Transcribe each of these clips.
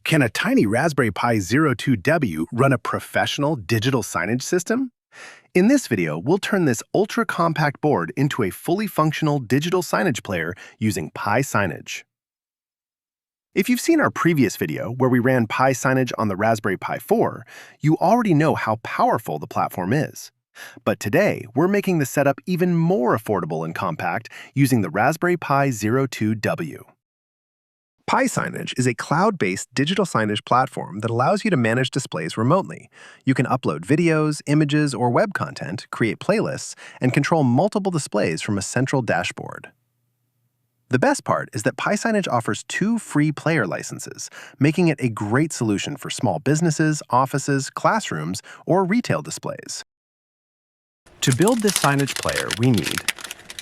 Can a tiny Raspberry Pi Zero 2W run a professional digital signage system? In this video, we'll turn this ultra-compact board into a fully functional digital signage player using PiSignage. If you've seen our previous video where we ran PiSignage on the Raspberry Pi 4, you already know how powerful the platform is. But today, we're making the setup even more affordable and compact using the Raspberry Pi Zero 2W. PiSignage is a cloud-based digital signage platform that allows you to manage displays remotely. You can upload videos, images, or web content, create playlists, and control multiple displays from a central dashboard. The best part is that PiSignage offers 2 free player licenses, making it a great solution for small businesses, offices, classrooms, or retail displays. To build this signage player, we need: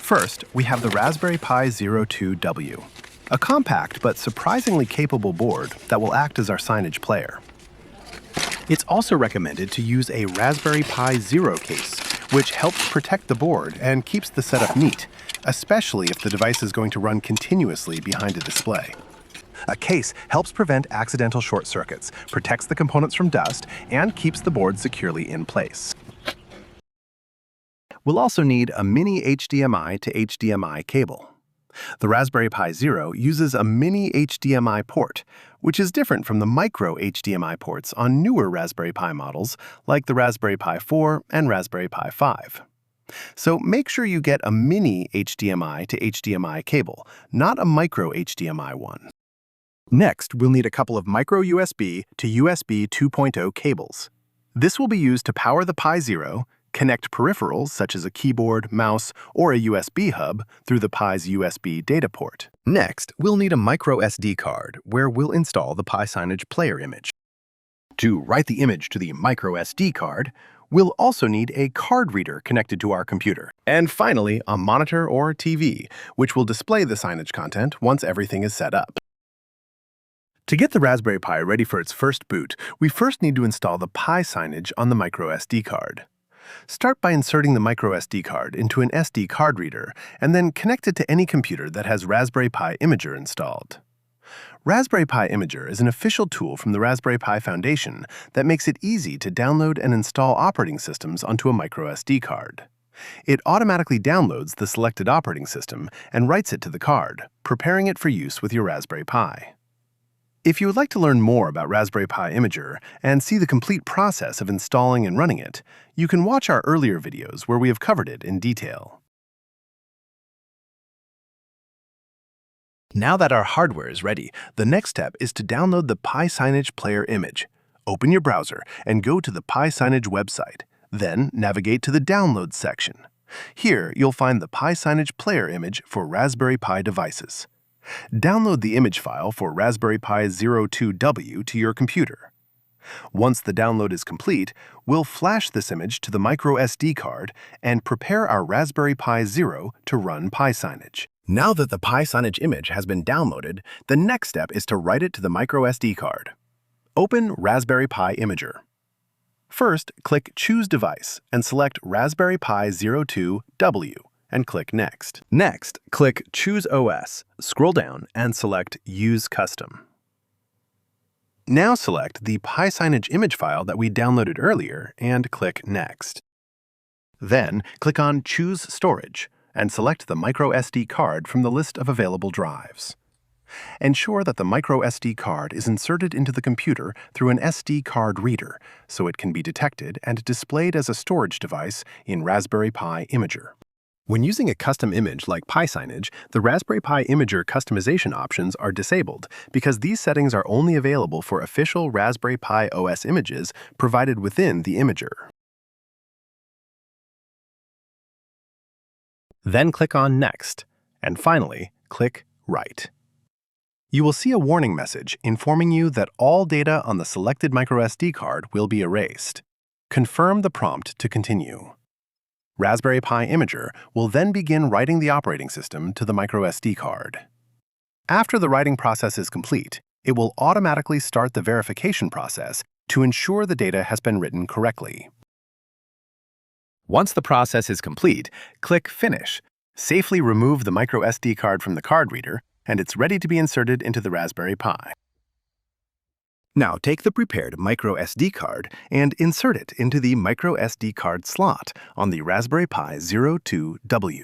first, we have the Raspberry Pi Zero 2W. A compact but surprisingly capable board that will act as our signage player. It's also recommended to use a Raspberry Pi Zero case, which helps protect the board and keeps the setup neat, especially if the device is going to run continuously behind a display. A case helps prevent accidental short circuits, protects the components from dust, and keeps the board securely in place. We'll also need a mini HDMI to HDMI cable. The Raspberry Pi Zero uses a mini HDMI port, which is different from the micro HDMI ports on newer Raspberry Pi models like the Raspberry Pi 4 and Raspberry Pi 5. So make sure you get a mini HDMI to HDMI cable, not a micro HDMI one. Next, we'll need a couple of micro USB to USB 2.0 cables. This will be used to power the Pi Zero, connect peripherals such as a keyboard, mouse, or a USB hub through the Pi's USB data port. Next, we'll need a microSD card where we'll install the PiSignage player image. To write the image to the microSD card, we'll also need a card reader connected to our computer. And finally, a monitor or TV, which will display the signage content once everything is set up. To get the Raspberry Pi ready for its first boot, we first need to install the PiSignage on the microSD card. Start by inserting the microSD card into an SD card reader and then connect it to any computer that has Raspberry Pi Imager installed. Raspberry Pi Imager is an official tool from the Raspberry Pi Foundation that makes it easy to download and install operating systems onto a microSD card. It automatically downloads the selected operating system and writes it to the card, preparing it for use with your Raspberry Pi. If you would like to learn more about Raspberry Pi Imager and see the complete process of installing and running it, you can watch our earlier videos where we have covered it in detail. Now that our hardware is ready, the next step is to download the PiSignage player image. Open your browser and go to the PiSignage website. Then navigate to the Downloads section. Here you'll find the PiSignage player image for Raspberry Pi devices. Download the image file for Raspberry Pi Zero 2W to your computer. Once the download is complete, we'll flash this image to the microSD card and prepare our Raspberry Pi Zero to run PiSignage. Now that the PiSignage image has been downloaded, the next step is to write it to the microSD card. Open Raspberry Pi Imager. First, click Choose Device and select Raspberry Pi Zero 2W. And click Next. Next, click Choose OS, scroll down, and select Use Custom. Now select the PiSignage image file that we downloaded earlier and click Next. Then, click on Choose Storage and select the microSD card from the list of available drives. Ensure that the microSD card is inserted into the computer through an SD card reader so it can be detected and displayed as a storage device in Raspberry Pi Imager. When using a custom image like PiSignage, the Raspberry Pi Imager customization options are disabled because these settings are only available for official Raspberry Pi OS images provided within the Imager. Then click on Next, and finally, click Write. You will see a warning message informing you that all data on the selected microSD card will be erased. Confirm the prompt to continue. Raspberry Pi Imager will then begin writing the operating system to the microSD card. After the writing process is complete, it will automatically start the verification process to ensure the data has been written correctly. Once the process is complete, click Finish. Safely remove the microSD card from the card reader, and it's ready to be inserted into the Raspberry Pi. Now take the prepared microSD card and insert it into the microSD card slot on the Raspberry Pi 02W.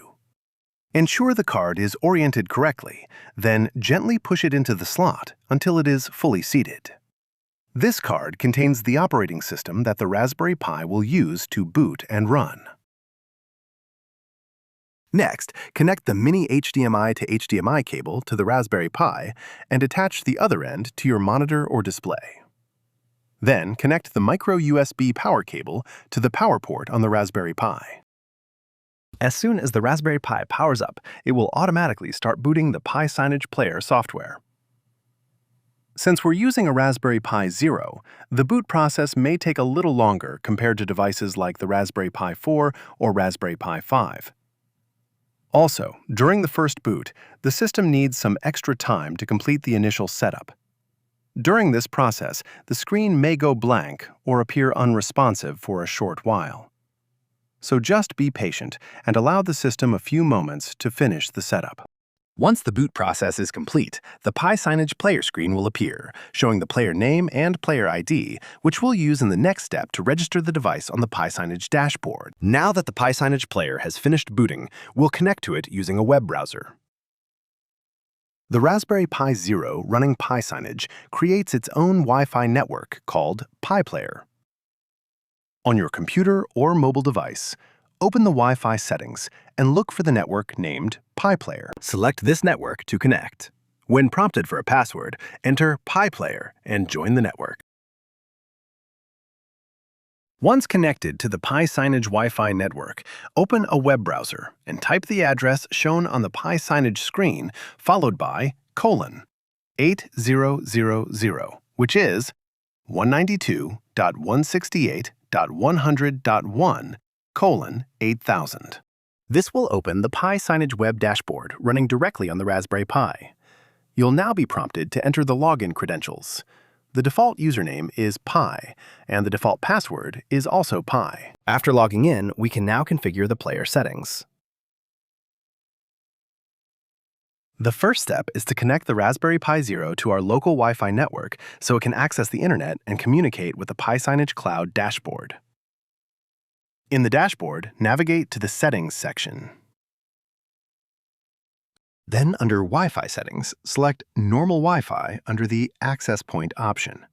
Ensure the card is oriented correctly, then gently push it into the slot until it is fully seated. This card contains the operating system that the Raspberry Pi will use to boot and run. Next, connect the mini HDMI to HDMI cable to the Raspberry Pi and attach the other end to your monitor or display. Then, connect the micro USB power cable to the power port on the Raspberry Pi. As soon as the Raspberry Pi powers up, it will automatically start booting the PiSignage player software. Since we're using a Raspberry Pi Zero, the boot process may take a little longer compared to devices like the Raspberry Pi 4 or Raspberry Pi 5. Also, during the first boot, the system needs some extra time to complete the initial setup. During this process, the screen may go blank or appear unresponsive for a short while. So just be patient and allow the system a few moments to finish the setup. Once the boot process is complete, the PiSignage player screen will appear, showing the player name and player ID, which we'll use in the next step to register the device on the PiSignage dashboard. Now that the PiSignage player has finished booting, we'll connect to it using a web browser. The Raspberry Pi Zero running PiSignage creates its own Wi-Fi network called PiPlayer. On your computer or mobile device, open the Wi-Fi settings and look for the network named PiPlayer. Select this network to connect. When prompted for a password, enter PiPlayer and join the network. Once connected to the PiSignage Wi-Fi network, open a web browser and type the address shown on the PiSignage screen, followed by :8000, which is 192.168.100.1:8000. This will open the PiSignage web dashboard running directly on the Raspberry Pi. You'll now be prompted to enter the login credentials. The default username is Pi, and the default password is also Pi. After logging in, we can now configure the player settings. The first step is to connect the Raspberry Pi Zero to our local Wi-Fi network so it can access the internet and communicate with the PiSignage Cloud dashboard. In the dashboard, navigate to the Settings section. Then, under Wi-Fi settings, select Normal Wi-Fi under the Access Point option.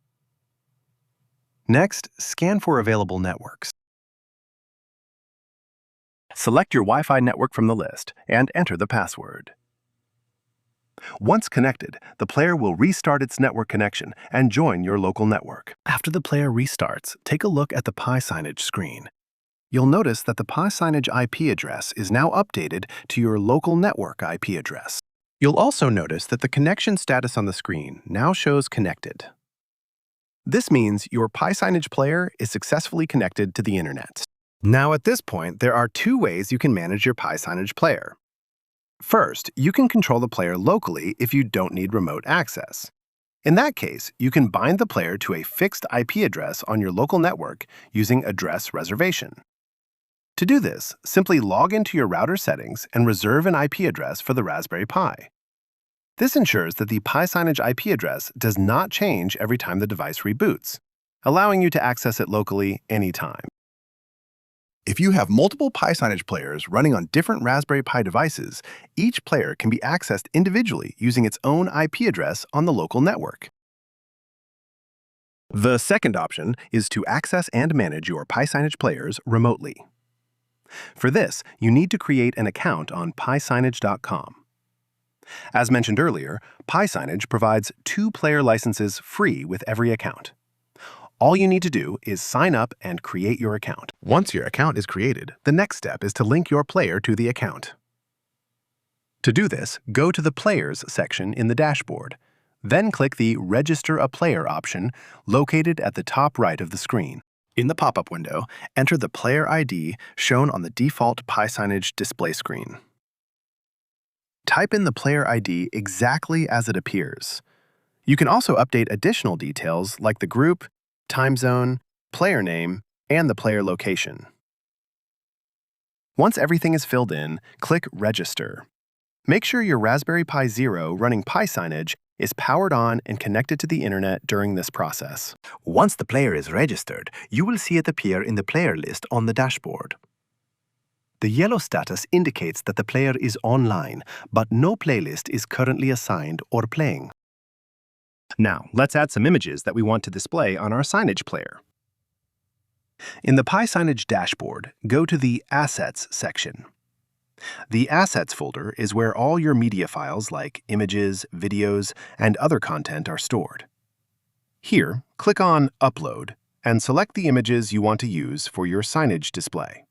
Next, scan for available networks. Select your Wi-Fi network from the list and enter the password. Once connected, the player will restart its network connection and join your local network. After the player restarts, take a look at the PiSignage screen. You'll notice that the PiSignage IP address is now updated to your local network IP address. You'll also notice that the connection status on the screen now shows connected. This means your PiSignage player is successfully connected to the internet. Now at this point, there are two ways you can manage your PiSignage player. First, you can control the player locally if you don't need remote access. In that case, you can bind the player to a fixed IP address on your local network using address reservation. To do this, simply log into your router settings and reserve an IP address for the Raspberry Pi. This ensures that the PiSignage IP address does not change every time the device reboots, allowing you to access it locally anytime. If you have multiple PiSignage players running on different Raspberry Pi devices, each player can be accessed individually using its own IP address on the local network. The second option is to access and manage your PiSignage players remotely. For this, you need to create an account on PiSignage.com. As mentioned earlier, PiSignage provides 2 player licenses free with every account. All you need to do is sign up and create your account. Once your account is created, the next step is to link your player to the account. To do this, go to the Players section in the dashboard. Then click the Register a Player option located at the top right of the screen. In the pop-up window, enter the player ID shown on the default PiSignage display screen. Type in the player ID exactly as it appears. You can also update additional details like the group, time zone, player name, and the player location. Once everything is filled in, click Register. Make sure your Raspberry Pi Zero running PiSignage is powered on and connected to the internet during this process. Once the player is registered, you will see it appear in the player list on the dashboard. The yellow status indicates that the player is online, but no playlist is currently assigned or playing. Now, let's add some images that we want to display on our Signage player. In the PiSignage dashboard, go to the Assets section. The Assets folder is where all your media files like images, videos, and other content are stored. Here, click on Upload and select the images you want to use for your Signage display.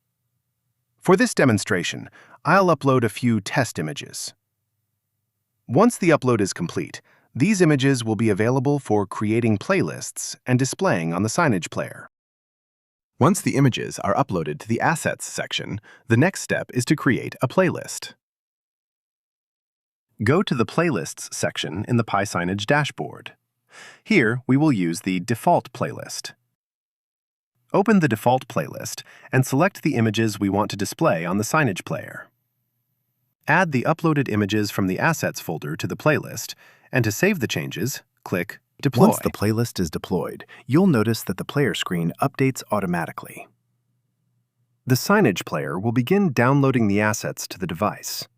For this demonstration, I'll upload a few test images. Once the upload is complete, these images will be available for creating playlists and displaying on the Signage player. Once the images are uploaded to the Assets section, the next step is to create a playlist. Go to the Playlists section in the PiSignage dashboard. Here, we will use the default playlist. Open the default playlist and select the images we want to display on the Signage player. Add the uploaded images from the Assets folder to the playlist, and to save the changes, click Deploy. Once the playlist is deployed, you'll notice that the player screen updates automatically. The Signage player will begin downloading the assets to the device.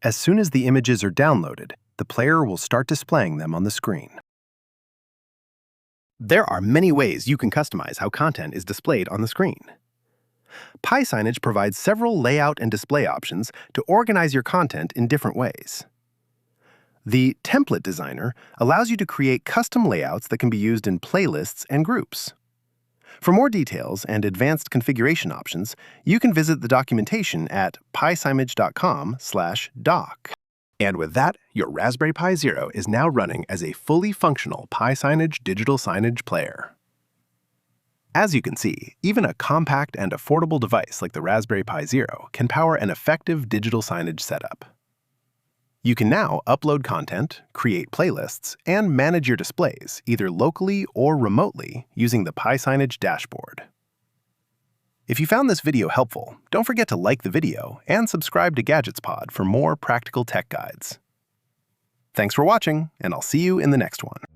As soon as the images are downloaded, the player will start displaying them on the screen. There are many ways you can customize how content is displayed on the screen. PiSignage provides several layout and display options to organize your content in different ways. The Template Designer allows you to create custom layouts that can be used in playlists and groups. For more details and advanced configuration options, you can visit the documentation at pisignage.com/doc. And with that, your Raspberry Pi Zero is now running as a fully functional PiSignage digital signage player. As you can see, even a compact and affordable device like the Raspberry Pi Zero can power an effective digital signage setup. You can now upload content, create playlists, and manage your displays either locally or remotely using the PiSignage dashboard. If you found this video helpful, don't forget to like the video and subscribe to GadgetsPod for more practical tech guides. Thanks for watching, and I'll see you in the next one.